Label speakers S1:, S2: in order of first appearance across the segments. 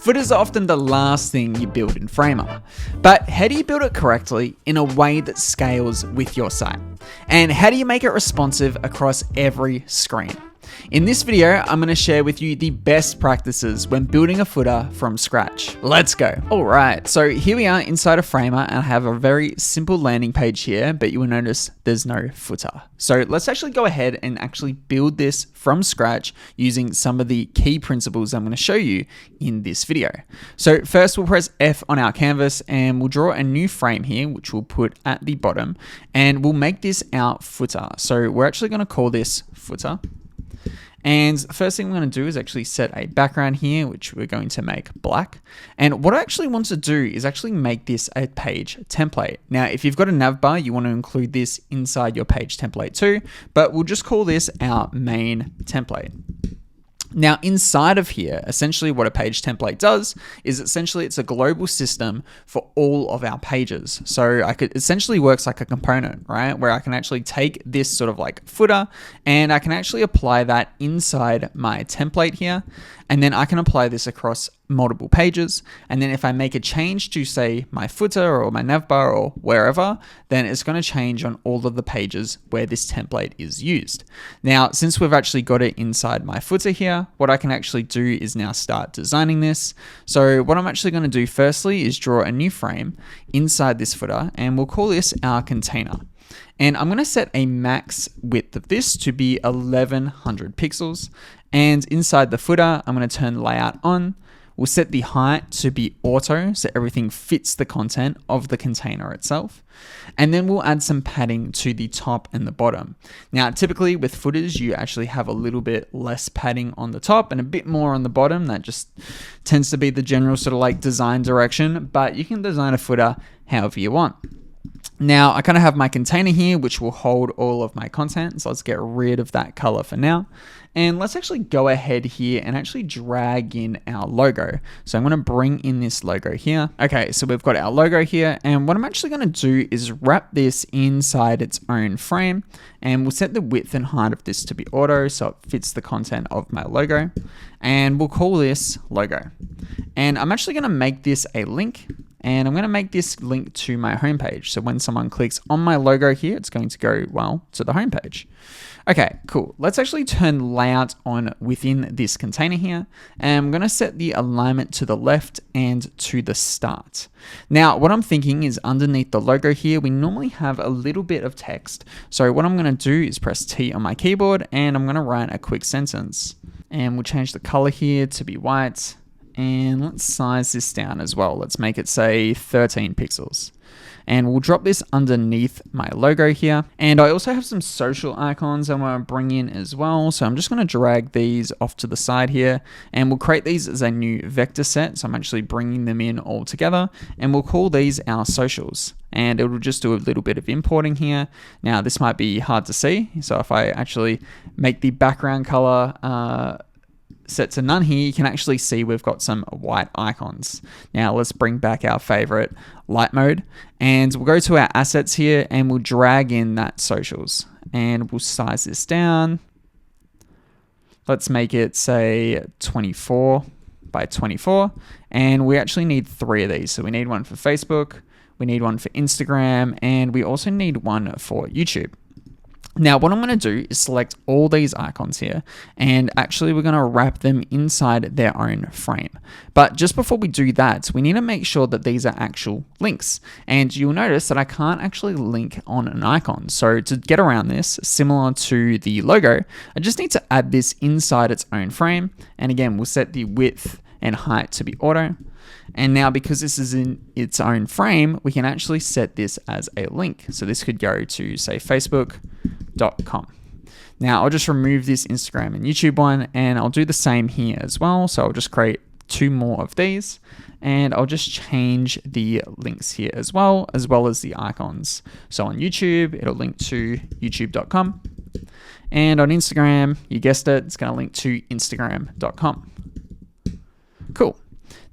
S1: Footers are often the last thing you build in Framer, but how do you build it correctly in a way that scales with your site? And how do you make it responsive across every screen? In this video, I'm going to share with you the best practices when building a footer from scratch. Let's go. All right, so here we are inside of Framer, and I have a very simple landing page here, but you will notice there's no footer. So let's actually go ahead and actually build this from scratch using some of the key principles I'm going to show you in this video. So first we'll press F on our canvas and we'll draw a new frame here, which we'll put at the bottom, and we'll make this our footer. So we're actually going to call this footer. And the first thing we're going to do is actually set a background here, which we're going to make black. And what I actually want to do is actually make this a page template. Now, if you've got a nav bar, you want to include this inside your page template too, but we'll just call this our main template. Now, inside of here, essentially what a page template does is essentially it's a global system for all of our pages. So essentially works like a component, right? Where I can actually take this sort of like footer and I can actually apply that inside my template here. And then I can apply this across multiple pages. And then if I make a change to say my footer or my navbar or wherever, then it's going to change on all of the pages where this template is used. Now, since we've actually got it inside my footer here, what I can actually do is now start designing this. So what I'm actually going to do firstly is draw a new frame inside this footer, and we'll call this our container. And I'm going to set a max width of this to be 1100 pixels. And inside the footer, I'm going to turn layout on. We'll set the height to be auto, so everything fits the content of the container itself. And then we'll add some padding to the top and the bottom. Now, typically with footers, you actually have a little bit less padding on the top and a bit more on the bottom. That just tends to be the general sort of like design direction, but you can design a footer however you want. Now, I kind of have my container here, which will hold all of my content. So let's get rid of that color for now. And let's actually go ahead here and actually drag in our logo. So I'm going to bring in this logo here. Okay, so we've got our logo here. And what I'm actually going to do is wrap this inside its own frame. And we'll set the width and height of this to be auto so it fits the content of my logo. And we'll call this logo. And I'm actually going to make this a link. And I'm going to make this link to my homepage. So when someone clicks on my logo here, it's going to go, well, to the homepage. Okay, cool. Let's actually turn layout on within this container here. And I'm going to set the alignment to the left and to the start. Now, what I'm thinking is underneath the logo here, we normally have a little bit of text. So what I'm going to do is press T on my keyboard and I'm going to write a quick sentence. And we'll change the color here to be white. And let's size this down as well. Let's make it say 13 pixels. And we'll drop this underneath my logo here. And I also have some social icons I want to bring in as well. So I'm just going to drag these off to the side here. And we'll create these as a new vector set. So I'm actually bringing them in all together. And we'll call these our socials. And it will just do a little bit of importing here. Now, this might be hard to see. So if I actually make the background color set to none here, you can actually see we've got some white icons. Now let's bring back our favorite light mode and we'll go to our assets here and we'll drag in that socials and we'll size this down. Let's make it say 24 by 24 and we actually need 3 of these. So we need one for Facebook, we need one for Instagram, and we also need one for YouTube. Now, what I'm going to do is select all these icons here, and actually we're going to wrap them inside their own frame. But just before we do that, we need to make sure that these are actual links. And you'll notice that I can't actually link on an icon. So to get around this, similar to the logo, I just need to add this inside its own frame. And again, we'll set the width and height to be auto. And now because this is in its own frame, we can actually set this as a link. So this could go to say facebook.com. Now I'll just remove this Instagram and YouTube one and I'll do the same here as well. So I'll just create 2 more of these and I'll just change the links here as well as the icons. So on YouTube, it'll link to youtube.com. And on Instagram, you guessed it, it's going to link to instagram.com. Cool.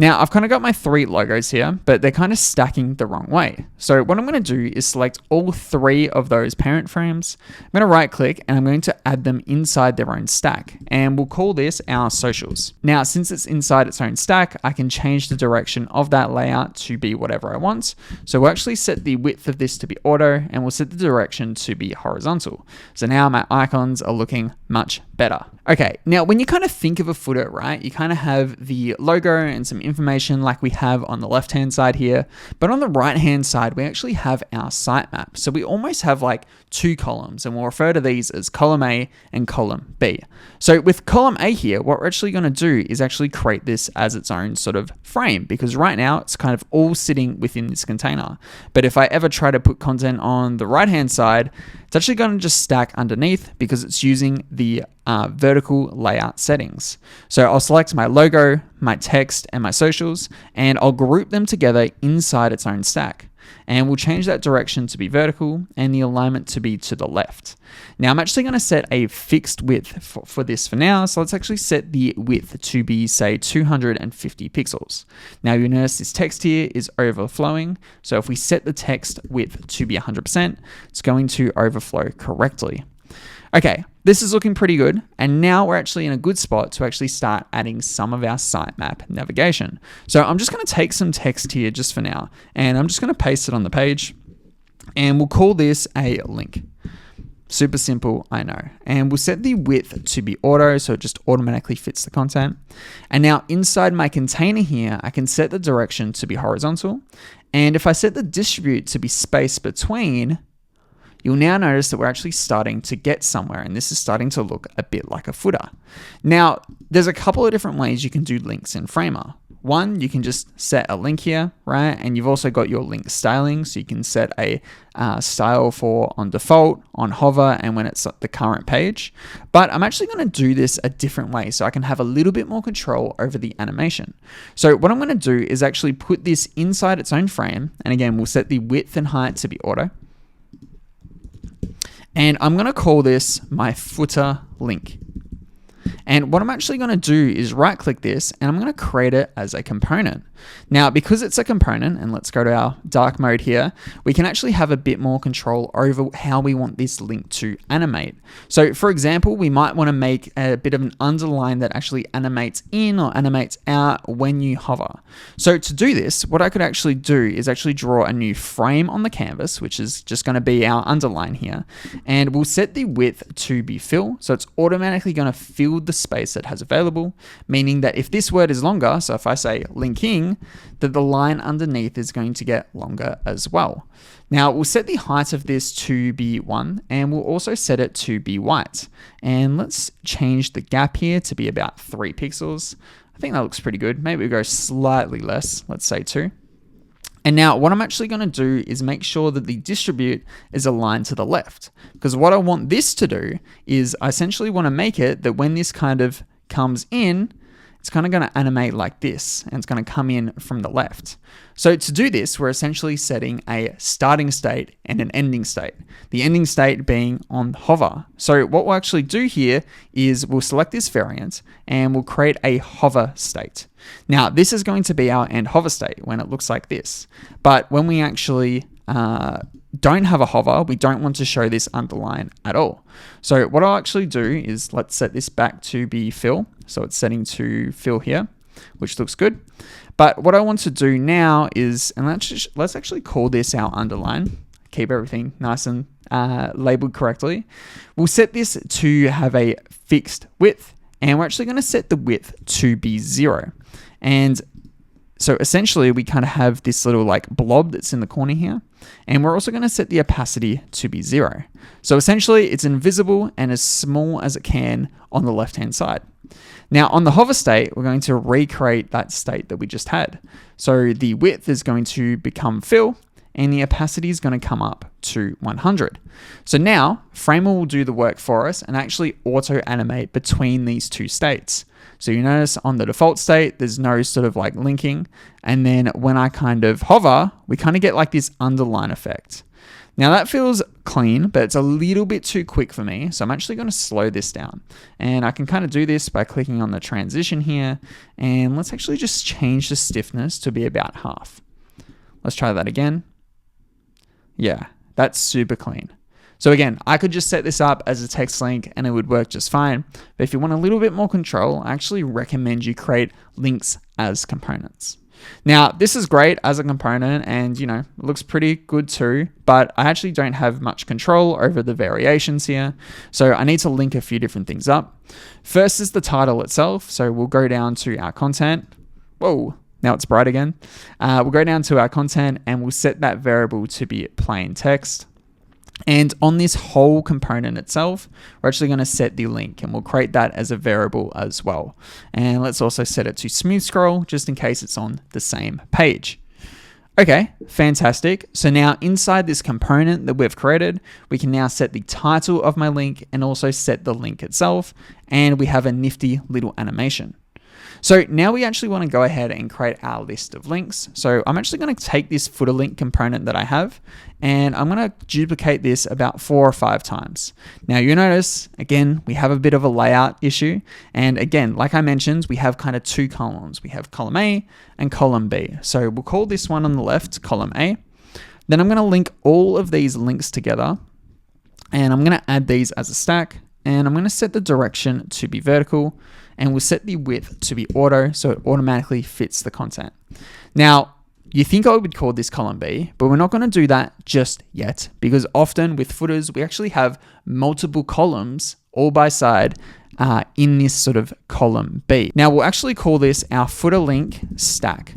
S1: Now, I've kind of got my 3 logos here, but they're kind of stacking the wrong way. So what I'm going to do is select all 3 of those parent frames. I'm going to right click and I'm going to add them inside their own stack. And we'll call this our socials. Now, since it's inside its own stack, I can change the direction of that layout to be whatever I want. So we'll actually set the width of this to be auto and we'll set the direction to be horizontal. So now my icons are looking much better. Okay, now when you kind of think of a footer, right, you kind of have the logo and some information like we have on the left-hand side here, but on the right-hand side, we actually have our sitemap. So we almost have like 2 columns, and we'll refer to these as column A and column B. So with column A here, what we're actually going to do is actually create this as its own sort of frame, because right now it's kind of all sitting within this container. But if I ever try to put content on the right-hand side, it's actually going to just stack underneath because it's using the vertical layout settings. So I'll select my logo, my text, and my socials, and I'll group them together inside its own stack. And we'll change that direction to be vertical and the alignment to be to the left. Now I'm actually going to set a fixed width for this for now. So let's actually set the width to be, say, 250 pixels. Now you notice this text here is overflowing. So if we set the text width to be 100%, it's going to overflow correctly. Okay, this is looking pretty good, and now we're actually in a good spot to actually start adding some of our sitemap navigation. So I'm just going to take some text here just for now, and I'm just going to paste it on the page, and we'll call this a link. Super simple, I know. And we'll set the width to be auto, so it just automatically fits the content. And now inside my container here, I can set the direction to be horizontal, and if I set the distribute to be space between, you'll now notice that we're actually starting to get somewhere, and this is starting to look a bit like a footer. Now, there's a couple of different ways you can do links in Framer. One, you can just set a link here, right? And you've also got your link styling, so you can set a style for on default, on hover, and when it's at the current page. But I'm actually going to do this a different way so I can have a little bit more control over the animation. So what I'm going to do is actually put this inside its own frame, and again, we'll set the width and height to be auto. And I'm going to call this my footer link. And what I'm actually going to do is right click this and I'm going to create it as a component. Now, because it's a component, and let's go to our dark mode here, we can actually have a bit more control over how we want this link to animate. So for example, we might want to make a bit of an underline that actually animates in or animates out when you hover. So to do this, what I could actually do is actually draw a new frame on the canvas, which is just going to be our underline here. And we'll set the width to be fill. So it's automatically going to fill the space it has available, meaning that if this word is longer, so if I say linking, that the line underneath is going to get longer as well. Now we'll set the height of this to be 1, and we'll also set it to be white. And let's change the gap here to be about 3 pixels. I think that looks pretty good. Maybe we go slightly less, let's say 2. And now what I'm actually going to do is make sure that the distribute is aligned to the left, because what I want this to do is I essentially want to make it that when this kind of comes in, it's kind of going to animate like this, and it's going to come in from the left. So to do this, we're essentially setting a starting state and an ending state, the ending state being on hover. So what we'll actually do here is we'll select this variant and we'll create a hover state. Now, this is going to be our end hover state when it looks like this. But when we actually don't have a hover, we don't want to show this underline at all. So what I'll actually do is let's set this back to be fill. So it's setting to fill here, which looks good. But what I want to do now is, and let's actually call this our underline. Keep everything nice and labeled correctly. We'll set this to have a fixed width, and we're actually going to set the width to be 0. And so essentially we kind of have this little like blob that's in the corner here. And we're also going to set the opacity to be 0. So essentially it's invisible and as small as it can on the left-hand side. Now on the hover state, we're going to recreate that state that we just had. So the width is going to become fill and the opacity is going to come up to 100. So now Framer will do the work for us and actually auto animate between these two states. So you notice on the default state, there's no sort of like linking. And then when I kind of hover, we kind of get like this underline effect. Now that feels clean, but it's a little bit too quick for me. So I'm actually going to slow this down. And I can kind of do this by clicking on the transition here. And let's actually just change the stiffness to be about half. Let's try that again. Yeah, that's super clean. So again, I could just set this up as a text link and it would work just fine. But if you want a little bit more control, I actually recommend you create links as components. Now, this is great as a component and, it looks pretty good too, but I actually don't have much control over the variations here. So I need to link a few different things up. First is the title itself. So we'll go down to our content. Whoa, now it's bright again. We'll go down to our content and we'll set that variable to be plain text. And on this whole component itself, we're actually going to set the link and we'll create that as a variable as well. And let's also set it to smooth scroll just in case it's on the same page. Okay, fantastic. So now inside this component that we've created, we can now set the title of my link and also set the link itself. And we have a nifty little animation. So now we actually want to go ahead and create our list of links. So I'm actually going to take this footer link component that I have and I'm going to duplicate this about 4 or 5 times. Now you notice, again, we have a bit of a layout issue. And again, like I mentioned, we have kind of 2 columns. We have column A and column B. So we'll call this one on the left column A. Then I'm going to link all of these links together and I'm going to add these as a stack. And I'm going to set the direction to be vertical and we'll set the width to be auto so it automatically fits the content. Now, you think I would call this column B, but we're not going to do that just yet because often with footers, we actually have multiple columns all by side in this sort of column B. Now, we'll actually call this our footer link stack.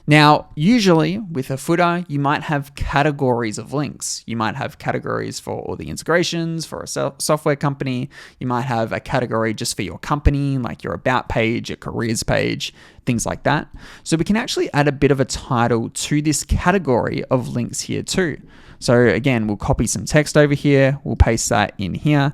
S1: Now, usually with a footer, you might have categories of links. You might have categories for all the integrations for a software company. You might have a category just for your company, like your about page, your careers page, things like that. So we can actually add a bit of a title to this category of links here too. So again, we'll copy some text over here. We'll paste that in here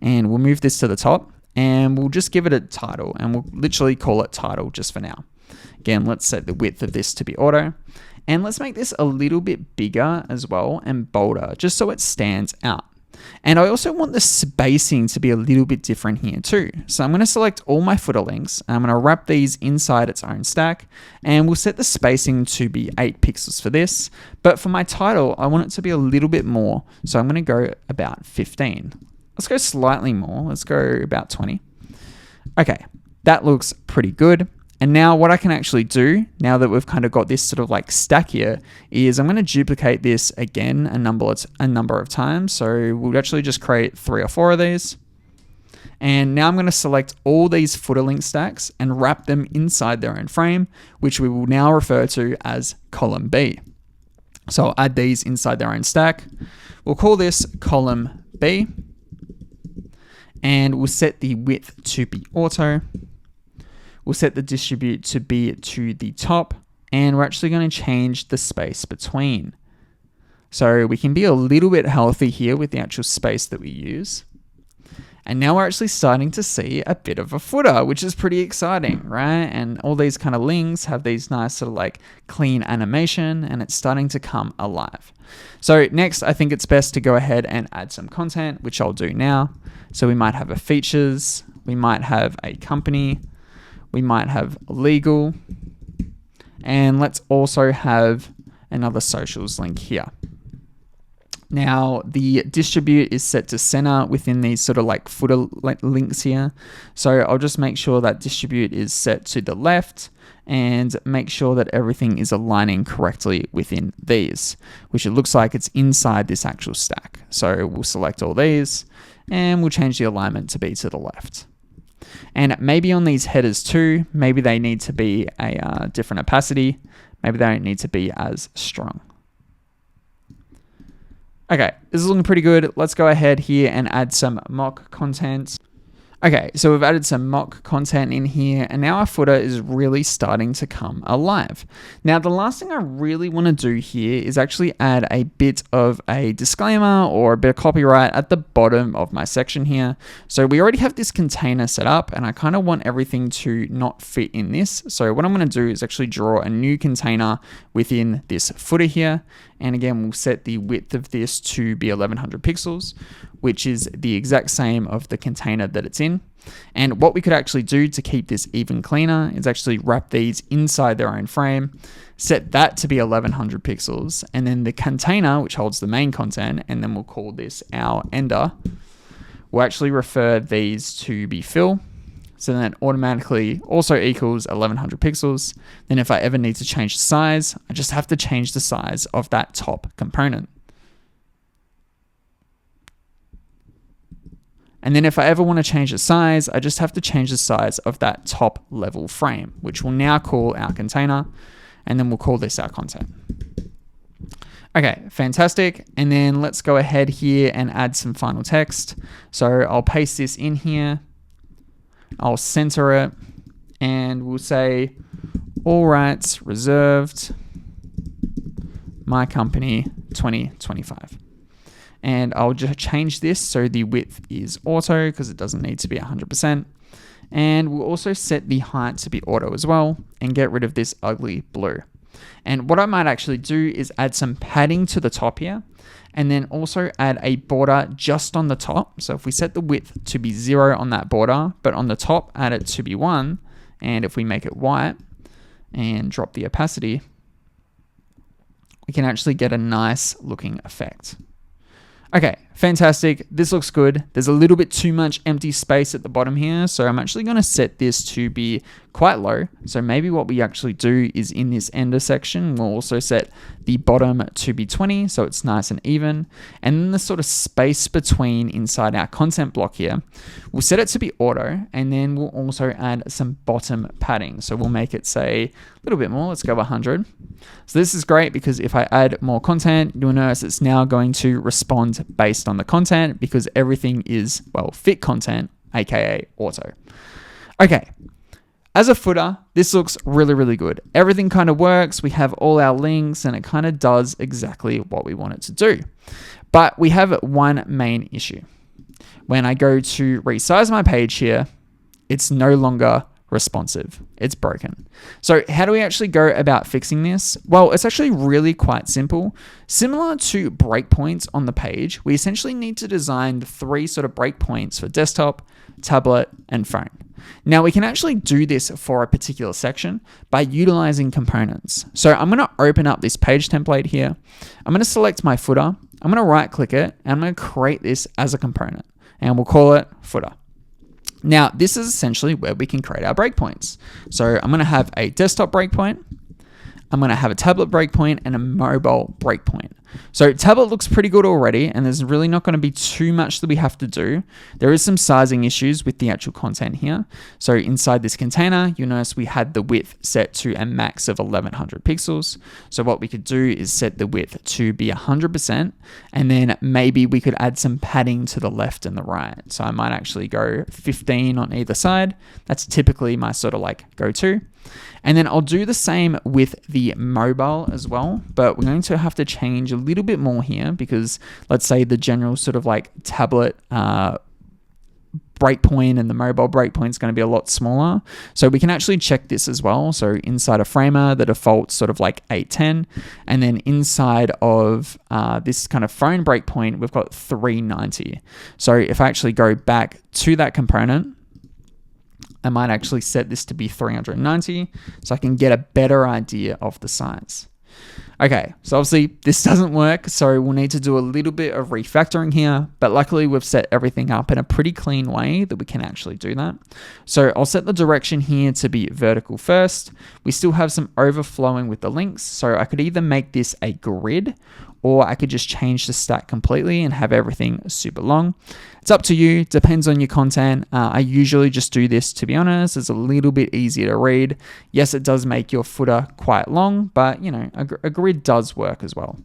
S1: and we'll move this to the top and we'll just give it a title and we'll literally call it title just for now. Again, let's set the width of this to be auto. And let's make this a little bit bigger as well and bolder, just so it stands out. And I also want the spacing to be a little bit different here too. So I'm going to select all my footer links. I'm going to wrap these inside its own stack. And we'll set the spacing to be 8 pixels for this. But for my title, I want it to be a little bit more. So I'm going to go about 15. Let's go slightly more. Let's go about 20. Okay, that looks pretty good. And now what I can actually do, now that we've kind of got this sort of like stack here, is I'm going to duplicate this again a number of times. So we'll actually just create 3 or 4 of these. And now I'm going to select all these footer link stacks and wrap them inside their own frame, which we will now refer to as column B. So I'll add these inside their own stack. We'll call this column B. And we'll set the width to be auto. We'll set the distribute to be to the top, and we're actually going to change the space between. So we can be a little bit healthy here with the actual space that we use. And now we're actually starting to see a bit of a footer, which is pretty exciting, right? And all these kind of links have these nice sort of like clean animation and it's starting to come alive. So next, I think it's best to go ahead and add some content, which I'll do now. So we might have a features, we might have a company, we might have legal, and let's also have another socials link here. Now the distribute is set to center within these sort of like footer links here. So I'll just make sure that distribute is set to the left and make sure that everything is aligning correctly within these, which it looks like it's inside this actual stack. So we'll select all these and we'll change the alignment to be to the left. And maybe on these headers too, maybe they need to be a different opacity. Maybe they don't need to be as strong. Okay, this is looking pretty good. Let's go ahead here and add some mock content. Okay, so we've added some mock content in here, and now our footer is really starting to come alive. Now, the last thing I really want to do here is actually add a bit of a disclaimer or a bit of copyright at the bottom of my section here. So we already have this container set up, and I kind of want everything to not fit in this. So what I'm going to do is actually draw a new container within this footer here. And again, we'll set the width of this to be 1100 pixels, which is the exact same of the container that it's in. And what we could actually do to keep this even cleaner is actually wrap these inside their own frame, set that to be 1100 pixels, and then the container, which holds the main content, and then we'll call this our ender, we'll actually refer these to be fill. So then it automatically also equals 1100 pixels. Then if I ever need to change the size, I just have to change the size of that top component. And then if I ever want to change the size, I just have to change the size of that top level frame, which we'll now call our container, and then we'll call this our content. Okay, fantastic. And then let's go ahead here and add some final text. So I'll paste this in here. I'll center it, and we'll say all rights reserved, my company 2025. And I'll just change this so the width is auto because it doesn't need to be 100%. And we'll also set the height to be auto as well and get rid of this ugly blue. And what I might actually do is add some padding to the top here, and then also add a border just on the top. So if we set the width to be 0 on that border, but on the top add it to be 1, and if we make it white and drop the opacity, we can actually get a nice looking effect. Okay, fantastic. This looks good. There's a little bit too much empty space at the bottom here, so I'm actually going to set this to be quite low. So maybe what we actually do is in this ender section, we'll also set the bottom to be 20, so it's nice and even. And then the sort of space between inside our content block here, we'll set it to be auto, and then we'll also add some bottom padding. So we'll make it say a little bit more. Let's go 100. So this is great because if I add more content, you'll notice it's now going to respond based on the content because everything is, well, fit content, aka auto. Okay. As a footer, this looks really, really good. Everything kind of works. We have all our links and it kind of does exactly what we want it to do. But we have one main issue. When I go to resize my page here, it's no longer responsive. It's broken. So how do we actually go about fixing this? Well, it's actually really quite simple. Similar to breakpoints on the page, we essentially need to design the 3 sort of breakpoints for desktop, tablet, and phone. Now we can actually do this for a particular section by utilizing components. So I'm going to open up this page template here. I'm going to select my footer. I'm going to right click it and I'm going to create this as a component and we'll call it footer. Now this is essentially where we can create our breakpoints. So I'm going to have a desktop breakpoint. I'm going to have a tablet breakpoint and a mobile breakpoint. So tablet looks pretty good already, and there's really not going to be too much that we have to do. There is some sizing issues with the actual content here. So inside this container, you'll notice we had the width set to a max of 1100 pixels. So what we could do is set the width to be 100%, and then maybe we could add some padding to the left and the right. So I might actually go 15 on either side. That's typically my sort of like go-to. And then I'll do the same with the mobile as well, but we're going to have to change a little bit more here because let's say the general sort of like tablet breakpoint and the mobile breakpoint is going to be a lot smaller. So we can actually check this as well. So inside a framer, the default sort of like 810, and then inside of this kind of phone breakpoint, we've got 390. So if I actually go back to that component, I might actually set this to be 390 so I can get a better idea of the size. Okay, so obviously this doesn't work, so we'll need to do a little bit of refactoring here, but luckily we've set everything up in a pretty clean way that we can actually do that. So I'll set the direction here to be vertical first. We still have some overflowing with the links, so I could either make this a grid or I could just change the stack completely and have everything super long. It's up to you, depends on your content. I usually just do this, to be honest. It's a little bit easier to read. Yes, it does make your footer quite long, but you know, a grid does work as well.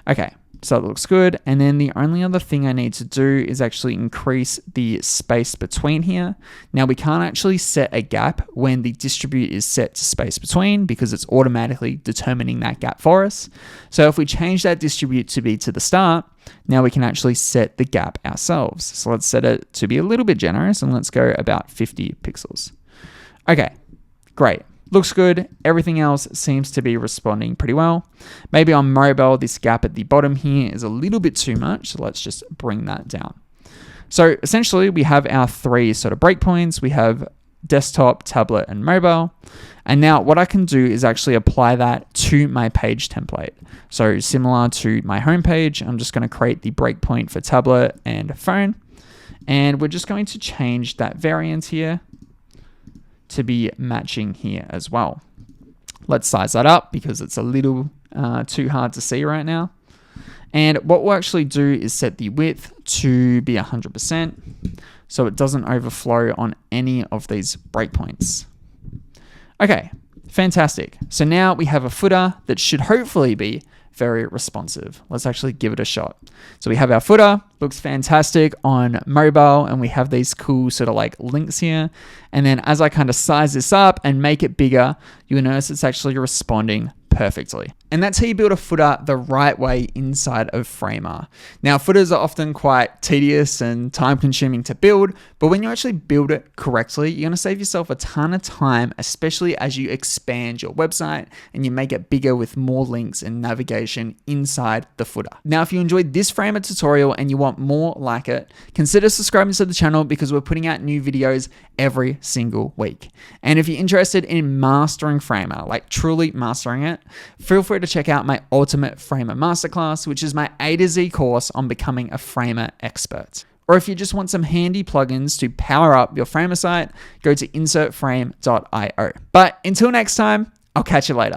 S1: Okay, so it looks good. And then the only other thing I need to do is actually increase the space between here. Now we can't actually set a gap when the distribute is set to space between because it's automatically determining that gap for us. So if we change that distribute to be to the start, now we can actually set the gap ourselves. So let's set it to be a little bit generous and let's go about 50 pixels. Okay, great. Looks good. Everything else seems to be responding pretty well. Maybe on mobile, this gap at the bottom here is a little bit too much. So let's just bring that down. So essentially we have our three sort of breakpoints. We have desktop, tablet, and mobile. And now what I can do is actually apply that to my page template. So similar to my home page, I'm just going to create the breakpoint for tablet and phone. And we're just going to change that variant here to be matching here as well. Let's size that up because it's a little too hard to see right now. And what we'll actually do is set the width to be 100% so it doesn't overflow on any of these breakpoints. Okay, fantastic. So now we have a footer that should hopefully be very responsive. Let's actually give it a shot. So we have our footer, looks fantastic on mobile, and we have these cool sort of like links here. And then as I kind of size this up and make it bigger, you'll notice it's actually responding perfectly. And that's how you build a footer the right way inside of Framer. Now, footers are often quite tedious and time consuming to build, but when you actually build it correctly, you're going to save yourself a ton of time, especially as you expand your website and you make it bigger with more links and navigation inside the footer. Now, if you enjoyed this Framer tutorial and you want more like it, consider subscribing to the channel because we're putting out new videos every single week. And if you're interested in mastering Framer, like truly mastering it, feel free to check out my Ultimate Framer Masterclass, which is my A to Z course on becoming a Framer expert. Or if you just want some handy plugins to power up your Framer site, go to insertframe.io. But until next time, I'll catch you later.